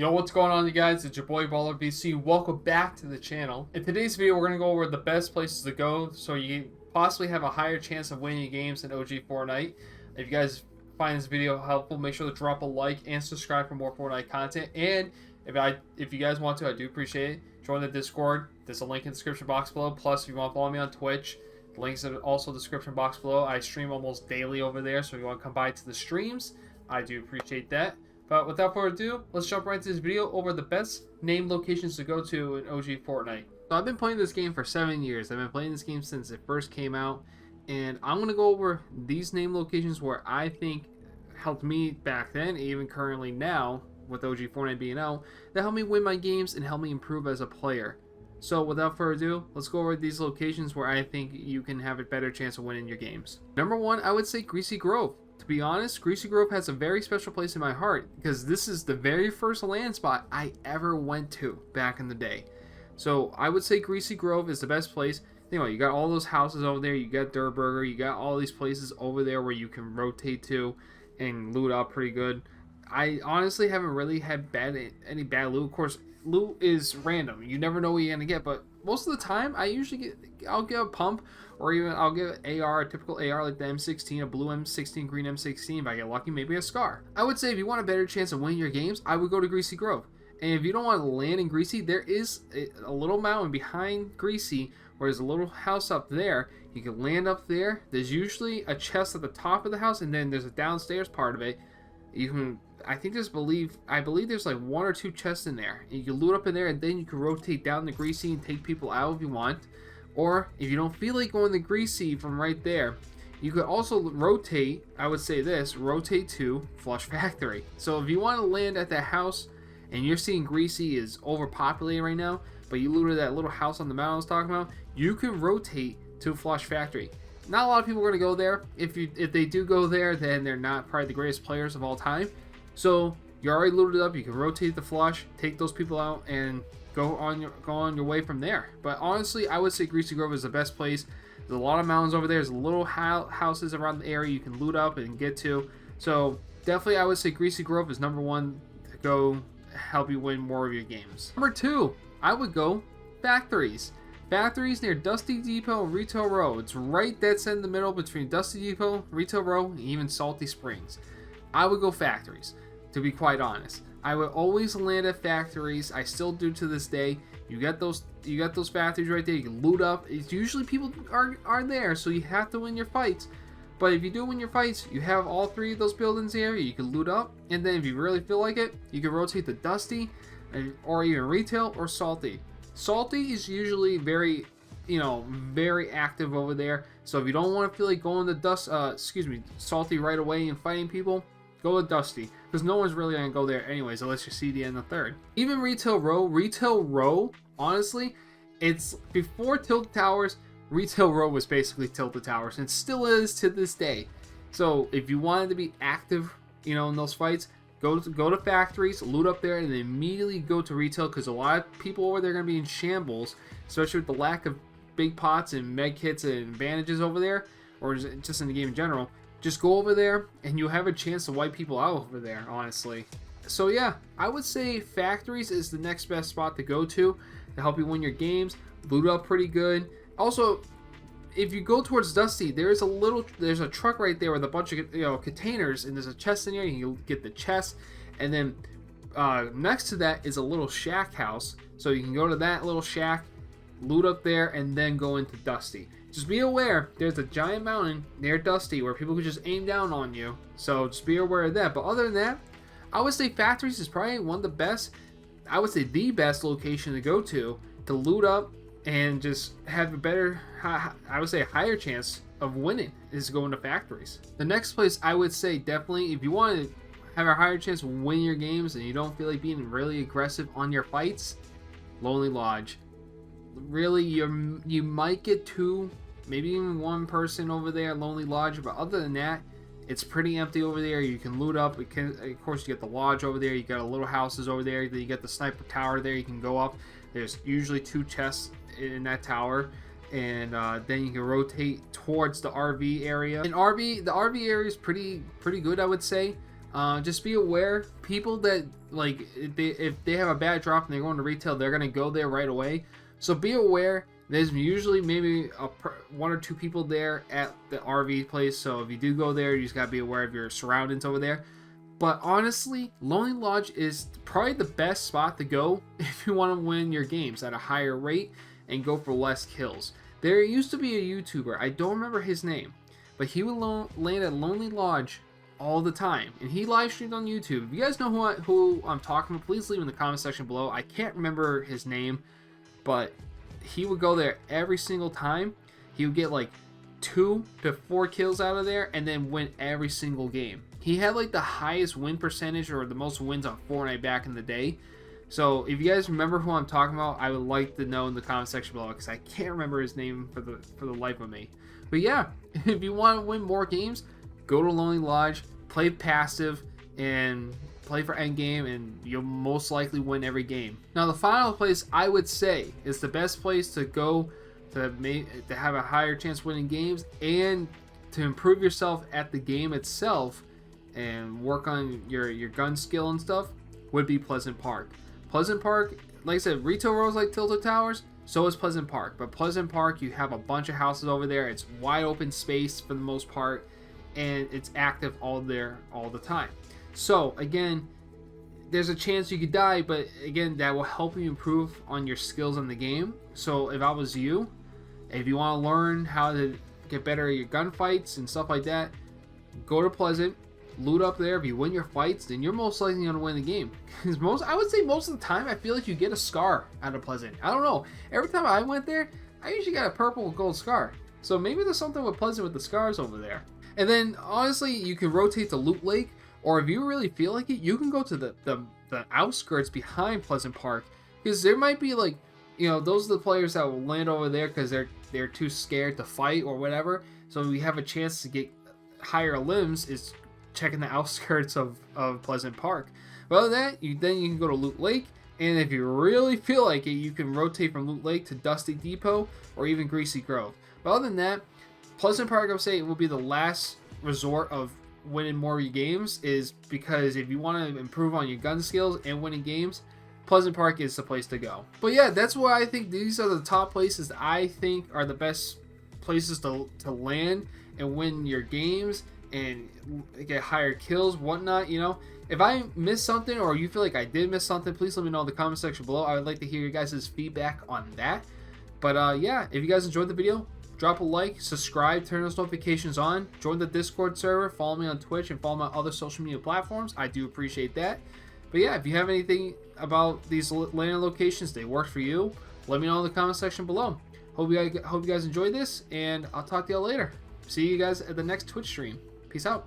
Yo, what's going on, you guys? It's your boy Baller BC. Welcome back to the channel. In today's video, we're going to go over the best places to go so you possibly have a higher chance of winning games in OG Fortnite. If you guys find this video helpful, make sure to drop a like and subscribe for more Fortnite content. And if you guys want to, I do appreciate it. Join the Discord. There's a link in the description box below. Plus, if you want to follow me on Twitch, the links are also in the description box below. I stream almost daily over there, so if you want to come by to the streams, I do appreciate that. But without further ado, let's jump right into this video over the best named locations to go to in OG Fortnite. So I've been playing this game for 7 years. I've been playing this game since it first came out. And I'm going to go over these named locations where I think helped me back then, even currently now, with OG Fortnite being out, that helped me win my games and helped me improve as a player. So without further ado, let's go over these locations where I think you can have a better chance of winning your games. Number one, I would say Greasy Grove. To be honest, Greasy Grove has a very special place in my heart because this is the very first land spot I ever went to back in the day. So I would say Greasy Grove is the best place. Think about it, you got all those houses over there, you got Dirt Burger, you got all these places over there where you can rotate to and loot out pretty good. I honestly haven't really had any bad loot. Of course, loot is random. You never know what you're gonna get, but most of the time I'll get a pump, or even I'll get an AR, a typical AR like the M16, a blue M16, green M16. If I get lucky, maybe a Scar. I would say if you want a better chance of winning your games, I would go to Greasy Grove. And if you don't want to land in Greasy, there is a little mountain behind Greasy where there's a little house up there. You can land up there. There's usually a chest at the top of the house, and then there's a downstairs part of it. You can, I believe there's like 1 or 2 chests in there. And you can loot up in there, and then you can rotate down to Greasy and take people out if you want. Or if you don't feel like going to Greasy from right there, you could also rotate, I would say this, rotate to Flush Factory. So if you want to land at that house and you're seeing Greasy is overpopulated right now, but you looted that little house on the mountain I was talking about, you can rotate to Flush Factory. Not a lot of people are going to go there. If they do go there, then they're not probably the greatest players of all time. So you're already looted up, you can rotate the Flush, take those people out, and go on your way from there. But honestly, I would say Greasy Grove is the best place. There's a lot of mountains over there. There's little houses around the area you can loot up and get to. So definitely, I would say Greasy Grove is number one to go help you win more of your games. Number 2, I would go Factories. Factories near Dusty Depot and Retail Row. It's right that's in the middle between Dusty Depot, Retail Row, and even Salty Springs. I would go Factories, to be quite honest. I would always land at Factories. I still do to this day. You got those factories right there. You can loot up. It's usually people are there, so you have to win your fights. But if you do win your fights, you have all 3 of those buildings here. You can loot up, and then if you really feel like it, you can rotate to Dusty, or even Retail or Salty. Salty is usually very active over there. So if you don't want to feel like going to Salty right away and fighting people, go with Dusty, because no one's really going to go there anyways unless you're CD in the 3rd. Even Retail Row, honestly, it's before Tilted Towers. Retail Row was basically Tilted Towers, and still is to this day. So if you wanted to be active, in those fights, go to Factories, loot up there, and then immediately go to Retail, because a lot of people over there are going to be in shambles, especially with the lack of big pots and med kits and bandages over there, or just in the game in general. Just go over there, and you'll have a chance to wipe people out over there, honestly. So yeah, I would say Factories is the next best spot to go to help you win your games. Loot up pretty good. Also, if you go towards Dusty, there's a truck right there with a bunch of containers, and there's a chest in there. You can get the chest, and then next to that is a little shack house. So you can go to that little shack, loot up there, and then go into Dusty. Just be aware, there's a giant mountain near Dusty where people could just aim down on you. So just be aware of that. But other than that, I would say Factories is probably one of the best, I would say the best location to go to loot up and just have a better, I would say a higher chance of winning is going to Factories. The next place I would say definitely, if you want to have a higher chance of winning your games and you don't feel like being really aggressive on your fights, Lonely Lodge. Really, you might get 2, maybe even 1 person over there at Lonely Lodge, but other than that, it's pretty empty over there. You can loot up. Of course, you get the lodge over there. You got a little houses over there. Then you get the sniper tower there. You can go up. There's usually 2 chests in that tower, and then you can rotate towards the RV area. And the RV area is pretty good, I would say. Just be aware, people that like if they have a bad drop and they're going to retail, they're gonna go there right away. So be aware. There's usually maybe one or two people there at the RV place. So if you do go there, you just gotta be aware of your surroundings over there. But honestly, Lonely Lodge is probably the best spot to go if you want to win your games at a higher rate and go for less kills. There used to be a YouTuber, I don't remember his name, but he would land at Lonely Lodge all the time, and he live streamed on YouTube. If you guys know who I'm talking about, please leave in the comment section below. I can't remember his name, but he would go there every single time. He would get like 2 to 4 kills out of there and then win every single game. He had like the highest win percentage or the most wins on Fortnite back in the day. So if you guys remember who I'm talking about, I would like to know in the comment section below, because I can't remember his name for the life of me. But yeah, if you want to win more games, go to Lonely Lodge, play passive, and play for endgame, and you'll most likely win every game. Now the final place I would say is the best place to go to have a higher chance of winning games and to improve yourself at the game itself and work on your gun skill and stuff, would be Pleasant Park. Pleasant Park, like I said, retail rows like Tilted Towers, so is Pleasant Park. But Pleasant Park, you have a bunch of houses over there. It's wide open space for the most part, and it's active all the time. So again, there's a chance you could die, but again, that will help you improve on your skills in the game. So if I was you, if you want to learn how to get better at your gunfights and stuff like that, go to Pleasant, loot up there. If you win your fights, then you're most likely going to win the game. Because I would say most of the time, I feel like you get a scar out of Pleasant. I don't know. Every time I went there, I usually got a purple and gold scar. So maybe there's something with Pleasant with the scars over there. And then honestly, you can rotate to Loot Lake, or if you really feel like it, you can go to the outskirts behind Pleasant Park, because there might be like, you know, those are the players that will land over there because they're too scared to fight or whatever. So we have a chance to get higher limbs is checking the outskirts of Pleasant Park. But other than that, you can go to Loot Lake, and if you really feel like it, you can rotate from Loot Lake to Dusty Depot or even Greasy Grove. But other than that, Pleasant Park, I would say, will be the last resort of winning more of your games, is because if you want to improve on your gun skills and winning games, Pleasant Park is the place to go. But yeah, that's why I think these are the top places that I think are the best places to land and win your games and get higher kills, whatnot. You know, if I missed something or you feel like I did miss something, please let me know in the comment section below. I would like to hear your guys' feedback on that. But yeah, if you guys enjoyed the video, drop a like, subscribe, turn those notifications on, join the Discord server, follow me on Twitch, and follow my other social media platforms. I do appreciate that. But yeah, if you have anything about these landing locations that work for you, let me know in the comment section below. Hope you guys enjoyed this, and I'll talk to y'all later. See you guys at the next Twitch stream. Peace out.